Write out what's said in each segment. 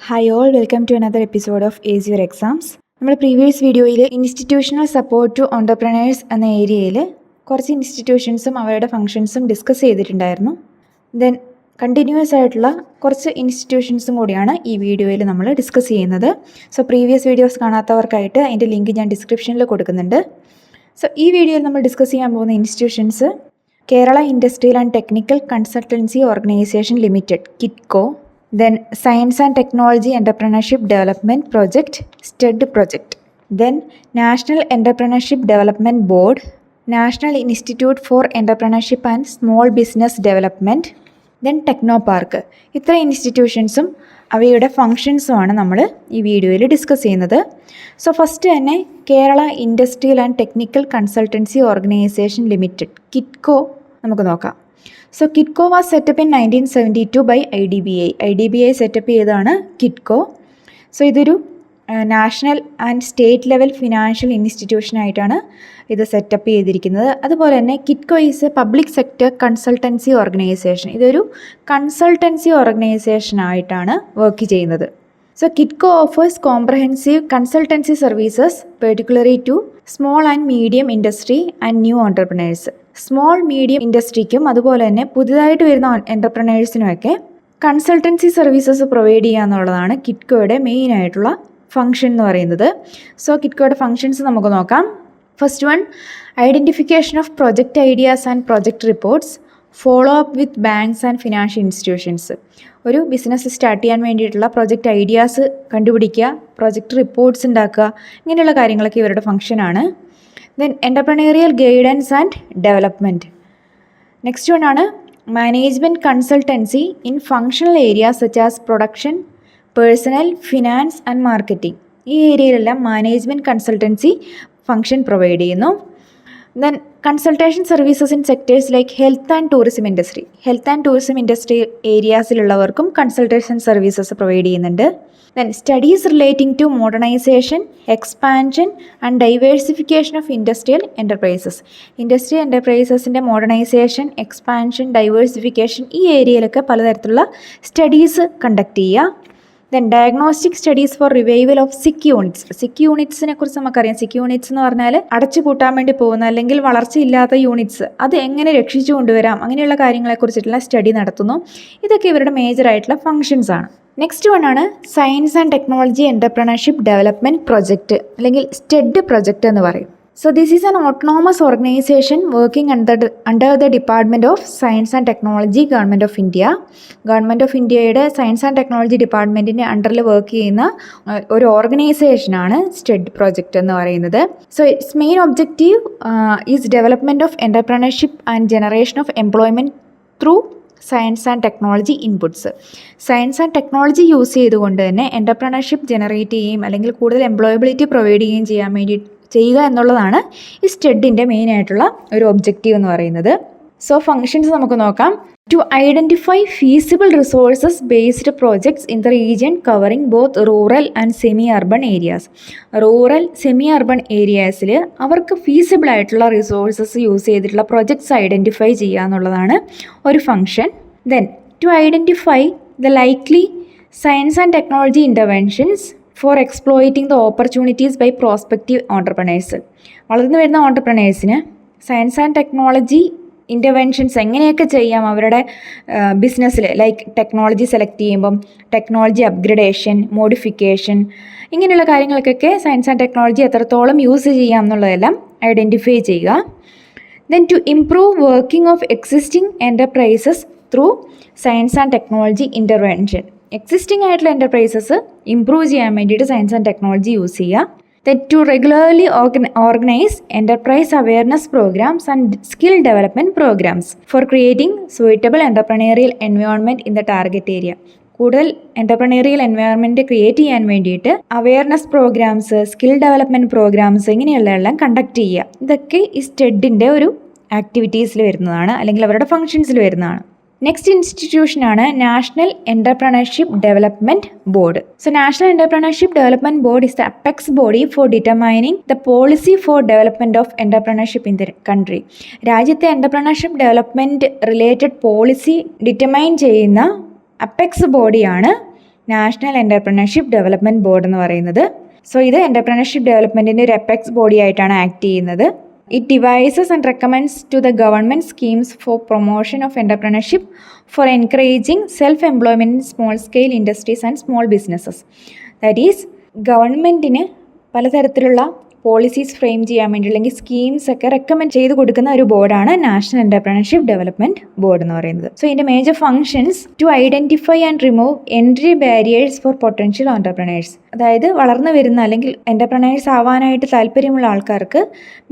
Hi all, welcome to another episode of Ace Your Exams. നമ്മൾ previous വീഡിയോയിൽ institutional support to entrepreneurs എന്ന ഏരിയയിൽ കുറച്ച് ഇൻസ്റ്റിറ്റ്യൂഷൻസും അവരുടെ ഫങ്ഷൻസും ഡിസ്കസ് ചെയ്തിട്ടുണ്ടായിരുന്നു. ദെൻ കണ്ടിന്യൂസ് ആയിട്ടുള്ള കുറച്ച് ഇൻസ്റ്റിറ്റ്യൂഷൻസും കൂടിയാണ് ഈ വീഡിയോയിൽ നമ്മൾ ഡിസ്കസ് ചെയ്യുന്നത്. സോ പ്രീവിയസ് വീഡിയോസ് കാണാത്തവർക്കായിട്ട് അതിൻ്റെ ലിങ്ക് ഞാൻ ഡിസ്ക്രിപ്ഷനിൽ കൊടുക്കുന്നുണ്ട്. സോ ഈ വീഡിയോയിൽ നമ്മൾ ഡിസ്കസ് ചെയ്യാൻ പോകുന്ന institutions Kerala industrial and technical consultancy organisation limited Kitco, then Science and Technology Entrepreneurship Development Project STED project, then National Entrepreneurship Development Board, National Institute for Entrepreneurship and Small Business Development, then Technopark. ഇത്ര ഇൻസ്റ്റിറ്റ്യൂഷൻസും അവയുടെ ഫങ്ഷൻസുമാണ് നമ്മൾ ഈ വീഡിയോയിൽ discuss ചെയ്യുന്നത്. So first തന്നെ Kerala industrial and technical consultancy organisation limited Kitco നമുക്ക് നോക്കാം. So Kitco was set up in 1972 by IDBI. IDBI set up ചെയ്തതാണ് കിറ്റ്കോ. സോ ഇതൊരു national and state level financial ഇൻസ്റ്റിറ്റ്യൂഷനായിട്ടാണ് ഇത് സെറ്റപ്പ് ചെയ്തിരിക്കുന്നത്. അതുപോലെ തന്നെ Kitco is a public sector consultancy organisation. ഇതൊരു കൺസൾട്ടൻസി ഓർഗനൈസേഷനായിട്ടാണ് വർക്ക് ചെയ്യുന്നത്. So Kitco offers comprehensive consultancy services particularly to small and medium industry and new entrepreneurs. Small medium ഇൻഡസ്ട്രിക്കും അതുപോലെ തന്നെ പുതുതായിട്ട് വരുന്ന എൻ്റർപ്രണേഴ്സിനുമൊക്കെ കൺസൾട്ടൻസി സർവീസസ് പ്രൊവൈഡ് ചെയ്യുക എന്നുള്ളതാണ് കിറ്റ്കോയുടെ മെയിൻ ആയിട്ടുള്ള ഫംഗ്ഷൻ എന്ന് പറയുന്നത്. സോ കിറ്റ്കോയുടെ ഫങ്ഷൻസ് നമുക്ക് നോക്കാം. First one, identification of project ideas and project reports, follow up with banks and financial institutions. ഒരു ബിസിനസ് സ്റ്റാർട്ട് ചെയ്യാൻ വേണ്ടിയിട്ടുള്ള പ്രൊജക്റ്റ് ഐഡിയാസ് കണ്ടുപിടിക്കുക, പ്രൊജക്റ്റ് റിപ്പോർട്ട്സ് ഉണ്ടാക്കുക, ഇങ്ങനെയുള്ള കാര്യങ്ങളൊക്കെ ഇവരുടെ ഫംഗ്ഷനാണ്. Then entrepreneurial guidance and development. Next one ആണ് management consultancy in functional areas such as production, personnel, finance and marketing. ഈ ഏരിയയിലെല്ലാം മാനേജ്മെൻറ്റ് കൺസൾട്ടൻസി ഫങ്ഷൻ പ്രൊവൈഡ് ചെയ്യുന്നു. Then consultation services in sectors like health and tourism industry. Health and tourism industry ഏരിയാസിലുള്ളവർക്കും consultation services provide ചെയ്യുന്നുണ്ട്. Then studies relating to modernisation, expansion and diversification of industrial enterprises. Industrial എൻ്റർപ്രൈസസിൻ്റെ modernisation, expansion, diversification ഈ ഏരിയയിലൊക്കെ പലതരത്തിലുള്ള studies conduct ചെയ്യുക. Then diagnostic studies for revival of sick units. Sick യൂണിറ്റ്സിനെ കുറിച്ച് നമുക്കറിയാം. സിക്ക് യൂണിറ്റ്സ് എന്ന് പറഞ്ഞാൽ അടച്ചു പൂട്ടാൻ വേണ്ടി പോകുന്ന അല്ലെങ്കിൽ വളർച്ചയില്ലാത്ത യൂണിറ്റ്സ്, അത് എങ്ങനെ രക്ഷിച്ചു കൊണ്ടുവരാം, അങ്ങനെയുള്ള കാര്യങ്ങളെക്കുറിച്ചിട്ടുള്ള സ്റ്റഡി നടത്തുന്നു. ഇതൊക്കെ ഇവരുടെ മേജറായിട്ടുള്ള ഫങ്ഷൻസ് ആണ്. നെക്സ്റ്റ് വൺ ആണ് science and technology entrepreneurship development project, അല്ലെങ്കിൽ സ്റ്റെഡ് പ്രൊജക്റ്റ് എന്ന് പറയും. So this is an autonomous organization working under the Department of Science and Technology, Government of India. Government of Indiaയുടെ സയൻസ് ആൻഡ് ടെക്നോളജി ഡിപ്പാർട്ട്മെൻറ്റിൻ്റെ അണ്ടറിൽ work ചെയ്യുന്ന ഒരു ഓർഗനൈസേഷനാണ് സ്റ്റെഡ് പ്രോജക്റ്റ് എന്ന് പറയുന്നത്. So its main objective is development of entrepreneurship and generation of employment through science and technology inputs. Science and technology use ചെയ്തുകൊണ്ട് തന്നെ എൻ്റർപ്രണർഷിപ്പ് ജനറേറ്റ് ചെയ്യുകയും അല്ലെങ്കിൽ കൂടുതൽ എംപ്ലോയബിലിറ്റി പ്രൊവൈഡ് ചെയ്യുകയും ചെയ്യാൻ വേണ്ടി ചെയ്യുക എന്നുള്ളതാണ് ഈ സ്റ്റെഡിൻ്റെ മെയിൻ ആയിട്ടുള്ള ഒരു ഒബ്ജക്റ്റീവ് എന്ന് പറയുന്നത്. സോ ഫങ്ഷൻസ് നമുക്ക് നോക്കാം. To identify feasible resources based projects in the region covering both rural and semi urban areas. Rural, semi urban ഏരിയാസിൽ അവർക്ക് ഫീസിബിൾ ആയിട്ടുള്ള റിസോഴ്സസ് യൂസ് ചെയ്തിട്ടുള്ള പ്രൊജക്ട്സ് ഐഡൻറ്റിഫൈ ചെയ്യുക എന്നുള്ളതാണ് ഒരു function. Then to identify the likely science and technology interventions for exploiting the opportunities by prospective entrepreneurs. വളർന്നു വരുന്ന ഓണ്ടർപ്രണേഴ്സിന് സയൻസ് ആൻഡ് ടെക്നോളജി ഇൻ്റർവെൻഷൻസ് എങ്ങനെയൊക്കെ ചെയ്യാം അവരുടെ ബിസിനസ്സിൽ, ലൈക്ക് ടെക്നോളജി സെലക്ട് ചെയ്യുമ്പം ടെക്നോളജി അപ്ഗ്രഡേഷൻ, മോഡിഫിക്കേഷൻ, ഇങ്ങനെയുള്ള കാര്യങ്ങൾക്കൊക്കെ സയൻസ് ആൻഡ് ടെക്നോളജി എത്രത്തോളം യൂസ് ചെയ്യാം എന്നുള്ളതെല്ലാം ഐഡൻറ്റിഫൈ ചെയ്യുക. Then to improve working of existing enterprises through science and technology intervention. Existing ആയിട്ടുള്ള എൻ്റർപ്രൈസസ് ഇംപ്രൂവ് ചെയ്യാൻ വേണ്ടിയിട്ട് സയൻസ് ആൻഡ് ടെക്നോളജി യൂസ് ചെയ്യുക. Then to regularly organise enterprise awareness programmes and skill development programmes for creating suitable entrepreneurial environment in the target area. കൂടുതൽ entrepreneurial environment create ചെയ്യാൻ വേണ്ടിയിട്ട് awareness programmes, skill development programmes ഇങ്ങനെയുള്ളതെല്ലാം conduct ചെയ്യുക. ഇതൊക്കെ ഈ സ്റ്റെഡിൻ്റെ ഒരു ആക്ടിവിറ്റീസിൽ വരുന്നതാണ്, അല്ലെങ്കിൽ അവരുടെ ഫങ്ഷൻസിൽ വരുന്നതാണ്. നെക്സ്റ്റ് ഇൻസ്റ്റിറ്റ്യൂഷനാണ് national entrepreneurship development board. So national entrepreneurship development board is the apex body for determining the policy for development of entrepreneurship in the country. രാജ്യത്തെ entrepreneurship development related policy determine ചെയ്യുന്ന അപ്പെക്സ് ബോഡിയാണ് national entrepreneurship development board എന്ന് പറയുന്നത്. So ഇത് entrepreneurship ഡെവലപ്മെൻറ്റിൻ്റെ ഒരു apex body ആയിട്ടാണ് act ചെയ്യുന്നത്. It devises and recommends to the government schemes for promotion of entrepreneurship for encouraging self employment in small scale industries and small businesses. That is ഗവൺമെൻറ്റിന് പലതരത്തിലുള്ള policies frame ചെയ്യാൻ വേണ്ടി അല്ലെങ്കിൽ schemes ഒക്കെ recommend ചെയ്ത് കൊടുക്കുന്ന ഒരു ബോർഡാണ് നാഷണൽ എൻ്റർപ്രണർഷിപ്പ് ഡെവലപ്മെൻറ്റ് ബോർഡ് എന്ന് പറയുന്നത്. സോ ഇതിൻ്റെ major functions to identify and remove entry barriers for potential entrepreneurs. അതായത് വളർന്നു വരുന്ന അല്ലെങ്കിൽ എൻ്റർപ്രണേഴ്സ് ആവാനായിട്ട് താല്പര്യമുള്ള ആൾക്കാർക്ക്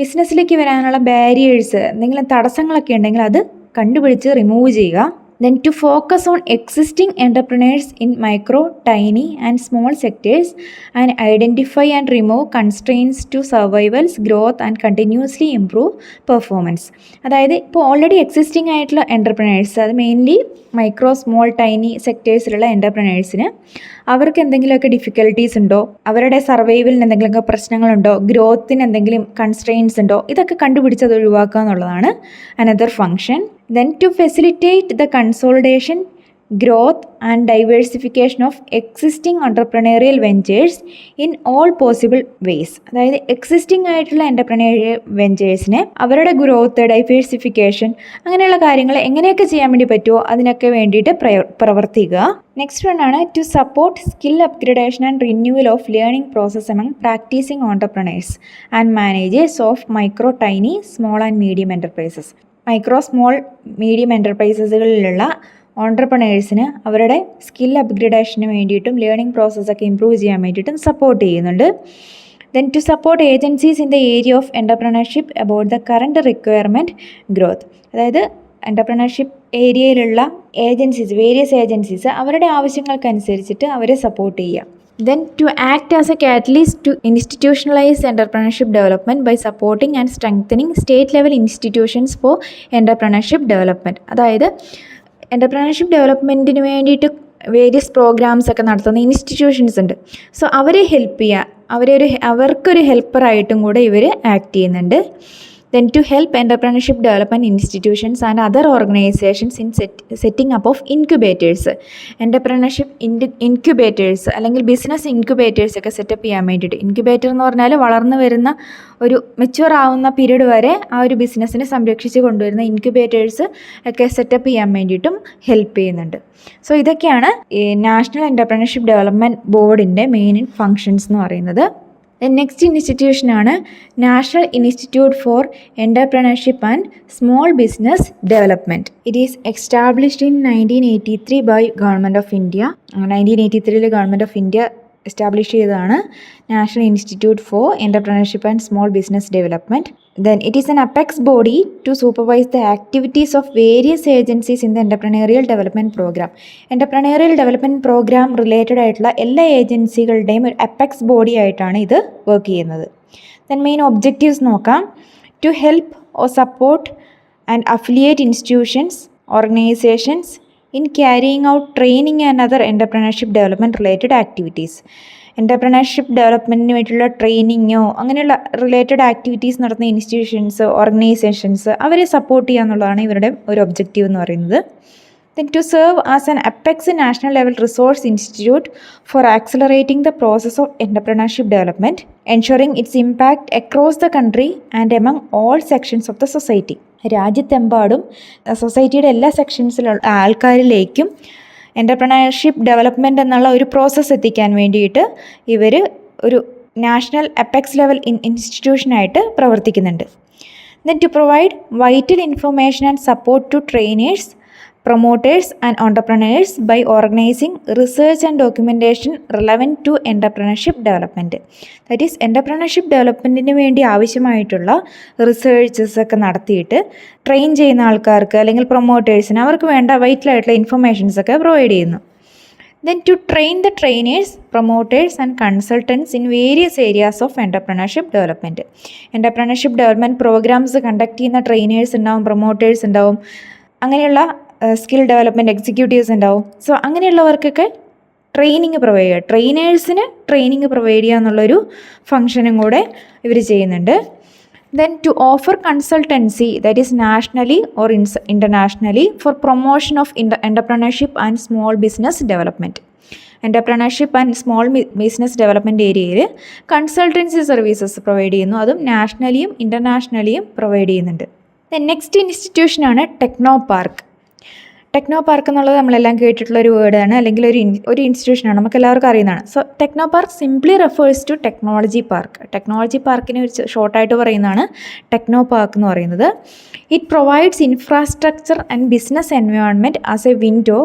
ബിസിനസ്സിലേക്ക് വരാനുള്ള ബാരിയേഴ്സ്, എന്തെങ്കിലും തടസ്സങ്ങളൊക്കെ ഉണ്ടെങ്കിൽ അത് കണ്ടുപിടിച്ച് റിമൂവ് ചെയ്യുക. Then to focus on existing entrepreneurs in micro, tiny and small sectors and identify and remove constraints to survivals, growth and continuously improve performance. അതായത് ഇപ്പോൾ ഓൾറെഡി എക്സിസ്റ്റിംഗ് ആയിട്ടുള്ള എൻ്റർപ്രണേഴ്സ്, അത് മെയിൻലി മൈക്രോ, സ്മോൾ, ടൈനി സെക്ടേഴ്സിലുള്ള എൻ്റർപ്രണേഴ്സിന് അവർക്ക് എന്തെങ്കിലുമൊക്കെ difficulties ഉണ്ടോ, അവരുടെ സർവൈവലിന് എന്തെങ്കിലുമൊക്കെ പ്രശ്നങ്ങളുണ്ടോ, ഗ്രോത്തിന് എന്തെങ്കിലും കൺസ്ട്രെയിൻസ് ഉണ്ടോ, ഇതൊക്കെ കണ്ടുപിടിച്ച് അത് ഒഴിവാക്കുക എന്നുള്ളതാണ് another function. Then to facilitate the consolidation, growth and diversification of existing entrepreneurial ventures in all possible ways. അതായത് എക്സിസ്റ്റിംഗ് ആയിട്ടുള്ള എൻ്റർപ്രണറിയൽ വെഞ്ചേഴ്സിനെ അവരുടെ ഗ്രോത്ത്, ഡൈവേഴ്സിഫിക്കേഷൻ അങ്ങനെയുള്ള കാര്യങ്ങൾ എങ്ങനെയൊക്കെ ചെയ്യാൻ വേണ്ടി പറ്റുമോ അതിനൊക്കെ വേണ്ടിയിട്ട് പ്രവർത്തിക്കുക. നെക്സ്റ്റ് വൺ ആണ് to support skill upgradation and renewal of learning process among practising entrepreneurs and managers of micro, tiny, small and medium enterprises. Micro, small, medium എൻ്റർപ്രൈസസുകളിലുള്ള ഓൺടർപ്രണേഴ്സിന് അവരുടെ സ്കിൽ അപ്ഗ്രഡേഷന് വേണ്ടിയിട്ടും ലേണിംഗ് പ്രോസസ്സൊക്കെ ഇമ്പ്രൂവ് ചെയ്യാൻ വേണ്ടിയിട്ടും സപ്പോർട്ട് ചെയ്യുന്നുണ്ട്. Then to support agencies in the area of entrepreneurship about the current requirement growth. അതായത് entrepreneurship ഏരിയയിലുള്ള agencies, various agencies അവരുടെ ആവശ്യങ്ങൾക്കനുസരിച്ചിട്ട് അവരെ സപ്പോർട്ട് ചെയ്യുക. Then to act as a catalyst to institutionalize entrepreneurship development by supporting and strengthening state level institutions for entrepreneurship development. അതായത് entrepreneurship ഡെവലപ്മെൻറ്റിന് വേണ്ടിയിട്ട് various programmes ഒക്കെ നടത്തുന്ന ഇൻസ്റ്റിറ്റ്യൂഷൻസ് ഉണ്ട്. സോ അവരെ ഹെൽപ്പ് ചെയ്യുക, അവർക്കൊരു ഹെൽപ്പറായിട്ടും കൂടെ ഇവർ ആക്ട് ചെയ്യുന്നുണ്ട്. Then to help entrepreneurship development institutions and other organizations in setting up of incubators. Entrepreneurship incubators അല്ലെങ്കിൽ ബിസിനസ് ഇൻക്യുബേറ്റേഴ്സ് ഒക്കെ സെറ്റപ്പ് ചെയ്യാൻ വേണ്ടിയിട്ട്. ഇൻക്യുബേറ്റർ എന്ന് പറഞ്ഞാൽ വളർന്നു വരുന്ന ഒരു മെച്യൂർ ആവുന്ന പീരീഡ് വരെ ആ ഒരു ബിസിനസ്സിനെ സംരക്ഷിച്ച് കൊണ്ടുവരുന്ന ഇൻക്യുബേറ്റേഴ്സ് ഒക്കെ സെറ്റപ്പ് ചെയ്യാൻ വേണ്ടിയിട്ടും ഹെൽപ്പ് ചെയ്യുന്നുണ്ട്. സോ ഇതൊക്കെയാണ് നാഷണൽ എൻ്റർപ്രണർഷിപ്പ് ഡെവലപ്മെൻറ്റ് ബോർഡിൻ്റെ മെയിൻ ഫങ്ഷൻസ് എന്ന് പറയുന്നത്. നെക്സ്റ്റ് ഇൻസ്റ്റിറ്റ്യൂഷനാണ് national institute for entrepreneurship and small business development. It is established in 1983 by government of India. 1983 government of India establish ചെയ്തതാണ് national institute for entrepreneurship and small business development. Then it is an apex body to supervise the activities of various agencies in the entrepreneurial development program. Entrepreneurial development program related ആയിട്ടുള്ള എല്ലാ ഏജൻസികളുടെയും ഒരു apex body ആയിട്ടാണ് ഇത് work ചെയ്യുന്നത്. Then main objectives നോക്കാം. To help or support and affiliate institutions, organizations in carrying out training and other entrepreneurship development related activities. Entrepreneurship ഡെവലപ്മെൻറ്റിന് വേണ്ടിയിട്ടുള്ള ട്രെയിനിങ്ങോ അങ്ങനെയുള്ള റിലേറ്റഡ് ആക്ടിവിറ്റീസ് നടത്തുന്ന ഇൻസ്റ്റിറ്റ്യൂഷൻസ്, ഓർഗനൈസേഷൻസ് അവരെ സപ്പോർട്ട് ചെയ്യുക എന്നുള്ളതാണ് ഇവരുടെ ഒരു ഒബ്ജക്റ്റീവ് എന്ന് പറയുന്നത്. Then to serve as an apex national level resource institute for accelerating the process of entrepreneurship development, ensuring its impact across the country and among all sections of the society. രാജ്യത്തെമ്പാടും സൊസൈറ്റിയുടെ എല്ലാ സെക്ഷൻസിലുള്ള ആൾക്കാരിലേക്കും entrepreneurship development എന്നുള്ള ഒരു process എത്തിക്കാൻ വേണ്ടിയിട്ട് ഇവർ ഒരു national apex level ഇൻസ്റ്റിറ്റ്യൂഷനായിട്ട് പ്രവർത്തിക്കുന്നുണ്ട്. Then to provide vital information and support to trainers, promoters and entrepreneurs by organizing research and documentation relevant to entrepreneurship development. That is entrepreneurship developmentന് വേണ്ടി ആവശ്യമായിട്ടുള്ള റിസർച്ചസ് ഒക്കെ നടത്തിയിട്ട് ട്രെയിൻ ചെയ്യുന്ന ആൾക്കാർക്ക് അല്ലെങ്കിൽ പ്രൊമോട്ടേഴ്സിന് അവർക്ക് വേണ്ട വൈറ്റലായിട്ടുള്ള ഇൻഫർമേഷൻസ് ഒക്കെ പ്രൊവൈഡ് ചെയ്യുന്നു. Then to train the trainers, promoters and consultants in various areas of entrepreneurship development. Entrepreneurship development programs conduct ചെയ്യുന്ന ട്രെയിനേഴ്സ് ഉണ്ടാവും, പ്രൊമോട്ടേഴ്സ് ഉണ്ടാവും, അങ്ങനെയുള്ള സ്കിൽ ഡെവലപ്മെൻറ്റ് എക്സിക്യൂട്ടീവ്സ് ഉണ്ടാവും. സോ അങ്ങനെയുള്ളവർക്കൊക്കെ ട്രെയിനിങ് പ്രൊവൈഡ് ചെയ്യുക, ട്രെയിനേഴ്സിന് ട്രെയിനിങ് പ്രൊവൈഡ് ചെയ്യുക എന്നുള്ളൊരു ഫങ്ഷനും കൂടെ ഇവർ ചെയ്യുന്നുണ്ട്. Then to offer consultancy, that is nationally or internationally, for promotion of entrepreneurship and small business development. Entrepreneurship and small business development ഏരിയയിൽ കൺസൾട്ടൻസി സർവീസസ് പ്രൊവൈഡ് ചെയ്യുന്നു. അതും നാഷണലിയും ഇൻ്റർനാഷണലിയും പ്രൊവൈഡ് ചെയ്യുന്നുണ്ട്. നെക്സ്റ്റ് ഇൻസ്റ്റിറ്റ്യൂഷനാണ് ടെക്നോ പാർക്ക്. ടെക്നോ പാർക്ക് എന്നുള്ളത് നമ്മളെല്ലാം കേട്ടിട്ടുള്ള ഒരു വേർഡാണ്, അല്ലെങ്കിൽ ഒരു ഇൻസ്റ്റിറ്റ്യൂഷനാണ്, നമുക്ക് എല്ലാവർക്കും അറിയുന്നതാണ്. So techno park simply refers to technology park. Technology പാർക്കിനെ ഒരു ഷോർട്ടായിട്ട് പറയുന്നതാണ് ടെക്നോ പാർക്ക് എന്ന് പറയുന്നത്. It provides infrastructure and business environment as a window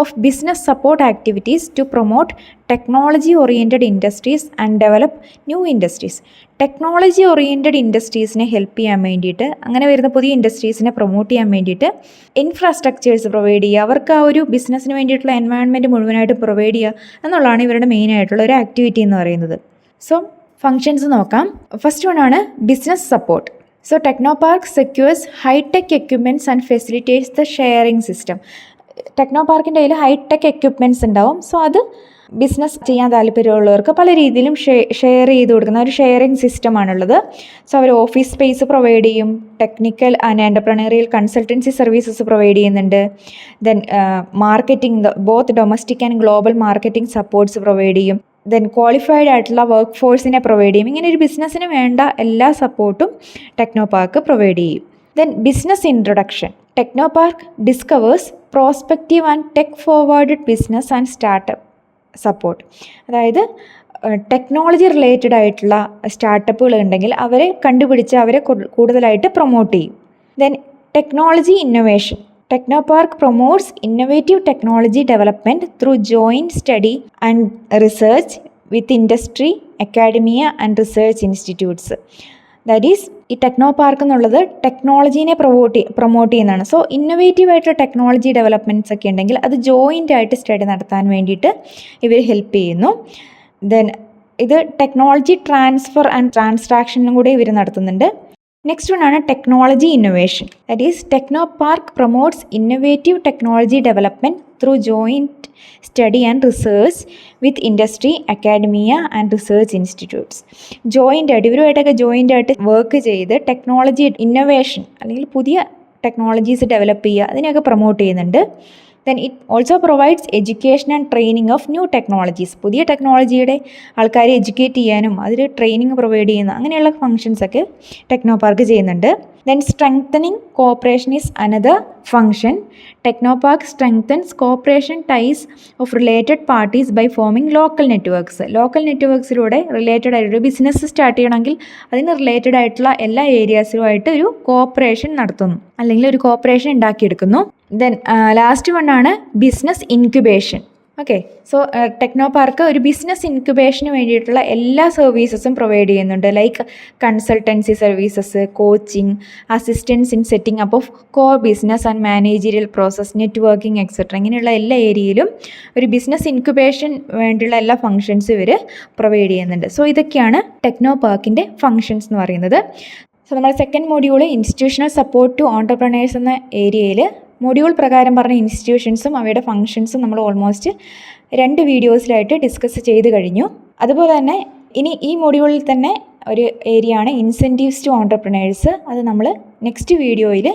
of business support activities to promote technology oriented industries and develop new industries. Technology oriented ഇൻഡസ്ട്രീസിനെ help ചെയ്യാൻ വേണ്ടിയിട്ട്, അങ്ങനെ വരുന്ന പുതിയ ഇൻഡസ്ട്രീസിനെ പ്രൊമോട്ട് ചെയ്യാൻ വേണ്ടിയിട്ട് ഇൻഫ്രാസ്ട്രക്ചേഴ്സ് പ്രൊവൈഡ് ചെയ്യുക, അവർക്ക് ആ ഒരു ബിസിനസ്സിന് വേണ്ടിയിട്ടുള്ള എൻവയോൺമെൻറ്റ് മുഴുവനായിട്ട് പ്രൊവൈഡ് ചെയ്യുക എന്നുള്ളതാണ് ഇവരുടെ മെയിനായിട്ടുള്ള ഒരു ആക്ടിവിറ്റി എന്ന് പറയുന്നത്. സോ ഫങ്ഷൻസ് നോക്കാം. ഫസ്റ്റ് വൺ ആണ് business support. So techno park secures hi tech equipments and facilitates the sharing system. Techno പാർക്കിൻ്റെ കയ്യിൽ ഹൈടെക് എക്യുപ്മെൻറ്റ്സ് ഉണ്ടാവും. സോ അത് ബിസിനസ് ചെയ്യാൻ താല്പര്യമുള്ളവർക്ക് പല രീതിയിലും ഷെയർ ചെയ്ത് കൊടുക്കുന്ന ഒരു ഷെയറിംഗ് സിസ്റ്റമാണുള്ളത്. സോ അവർ ഓഫീസ് സ്പേസ് പ്രൊവൈഡ് ചെയ്യും, technical and entrepreneurial consultancy services provide ചെയ്യുന്നുണ്ട്. Then marketing, both domestic and global marketing supports provide ചെയ്യും. ദെൻ ക്വാളിഫൈഡ് ആയിട്ടുള്ള വർക്ക് ഫോഴ്സിനെ പ്രൊവൈഡ് ചെയ്യും. ഇങ്ങനെ ഒരു ബിസിനസ്സിന് വേണ്ട എല്ലാ സപ്പോർട്ടും ടെക്നോ പാർക്ക് പ്രൊവൈഡ് ചെയ്യും. Then business introduction. Techno park discovers prospective and tech forwarded business and startup support. അതായത് ടെക്നോളജി റിലേറ്റഡ് ആയിട്ടുള്ള സ്റ്റാർട്ടപ്പുകൾ ഉണ്ടെങ്കിൽ അവരെ കണ്ടുപിടിച്ച് അവരെ കൂടുതലായിട്ട് പ്രൊമോട്ട് ചെയ്യും. Then technology innovation. Techno park promotes innovative technology development through joint study and research with industry, academia and research institutes. That is ഈ ടെക്നോ പാർക്ക് എന്നുള്ളത് ടെക്നോളജീനെ പ്രൊമോട്ട് ചെയ്യുന്നതാണ്. സോ ഇന്നൊവേറ്റീവ് ആയിട്ടുള്ള ടെക്നോളജി ഡെവലപ്മെൻറ്റ്സ് ഒക്കെ ഉണ്ടെങ്കിൽ അത് ജോയിൻ്റ് ആയിട്ട് study നടത്താൻ വേണ്ടിയിട്ട് ഇവർ ഹെൽപ്പ് ചെയ്യുന്നു. ദെൻ ഇത് ടെക്നോളജി ട്രാൻസ്ഫർ ആൻഡ് ട്രാൻസാക്ഷനും കൂടി ഇവർ നടത്തുന്നുണ്ട്. നെക്സ്റ്റ് വൺ ആണ് technology innovation. That is techno park promotes innovative technology development through joint study and research with industry, academia and research institutes. ഇവരുമായിട്ടൊക്കെ ജോയിൻ്റ് ആയിട്ട് വർക്ക് ചെയ്ത് ടെക്നോളജി ഇന്നൊവേഷൻ അല്ലെങ്കിൽ പുതിയ ടെക്നോളജീസ് ഡെവലപ്പ് ചെയ്യുക, അതിനെയൊക്കെ പ്രൊമോട്ട് ചെയ്യുന്നുണ്ട്. Then it also provides education and training of new technologies. പുതിയ ടെക്നോളജിയുടെ ആൾക്കാരെ എഡ്യൂക്കേറ്റ് ചെയ്യാനും അതിൽ ട്രെയിനിങ് പ്രൊവൈഡ് ചെയ്യുന്ന അങ്ങനെയുള്ള ഫങ്ഷൻസൊക്കെ ടെക്നോ പാർക്ക് ചെയ്യുന്നുണ്ട്. Then strengthening cooperation is another function. Techno park strengthens cooperation ties of related parties by forming local networks. Local നെറ്റ്വർക്ക്സിലൂടെ റിലേറ്റഡ് ആയിട്ടൊരു ബിസിനസ് സ്റ്റാർട്ട് ചെയ്യണമെങ്കിൽ അതിന് റിലേറ്റഡ് ആയിട്ടുള്ള എല്ലാ ഏരിയാസുമായിട്ട് ഒരു കോഓപ്പറേഷൻ നടത്തുന്നു, അല്ലെങ്കിൽ ഒരു കോഓപ്പറേഷൻ ഉണ്ടാക്കിയെടുക്കുന്നു. ദെൻ ലാസ്റ്റ് വൺ ആണ് business incubation. Okay, so techno park ഒരു ബിസിനസ് ഇൻക്യുബേഷന് വേണ്ടിയിട്ടുള്ള എല്ലാ സർവീസസും പ്രൊവൈഡ് ചെയ്യുന്നുണ്ട്. Like consultancy services, coaching, assistance in setting up of core business and managerial process, networking etcetera. ഇങ്ങനെയുള്ള എല്ലാ ഏരിയയിലും ഒരു ബിസിനസ് ഇൻക്യുബേഷൻ വേണ്ടിയുള്ള എല്ലാ ഫങ്ഷൻസും ഇവർ പ്രൊവൈഡ് ചെയ്യുന്നുണ്ട്. സോ ഇതൊക്കെയാണ് ടെക്നോ പാർക്കിൻ്റെ ഫങ്ഷൻസ് എന്ന് പറയുന്നത്. സോ നമ്മുടെ second module institutional support to entrepreneurs എന്ന ഏരിയയിൽ മൊഡ്യൂൾ പ്രകാരം പറഞ്ഞ ഇൻസ്റ്റിറ്റ്യൂഷൻസും അവയുടെ ഫങ്ഷൻസും നമ്മൾ ഓൾമോസ്റ്റ് 2 വീഡിയോസിലായിട്ട് ഡിസ്കസ് ചെയ്ത് കഴിഞ്ഞു. അതുപോലെ തന്നെ ഇനി ഈ മൊഡ്യൂളിൽ തന്നെ ഒരു ഏരിയ ആണ് ഇൻസെൻറ്റീവ്സ് ടു ഓൺടർപ്രണേഴ്സ്. അത് നമ്മൾ നെക്സ്റ്റ് വീഡിയോയിൽ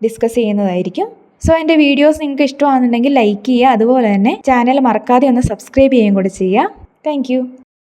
ഡിസ്കസ് ചെയ്യുന്നതായിരിക്കും. സോ എൻ്റെ വീഡിയോസ് നിങ്ങൾക്ക് ഇഷ്ടമാണെന്നുണ്ടെങ്കിൽ ലൈക്ക് ചെയ്യുക. അതുപോലെ തന്നെ ചാനൽ മറക്കാതെ ഒന്ന് സബ്സ്ക്രൈബ് ചെയ്യുകയും കൂടി ചെയ്യുക. താങ്ക്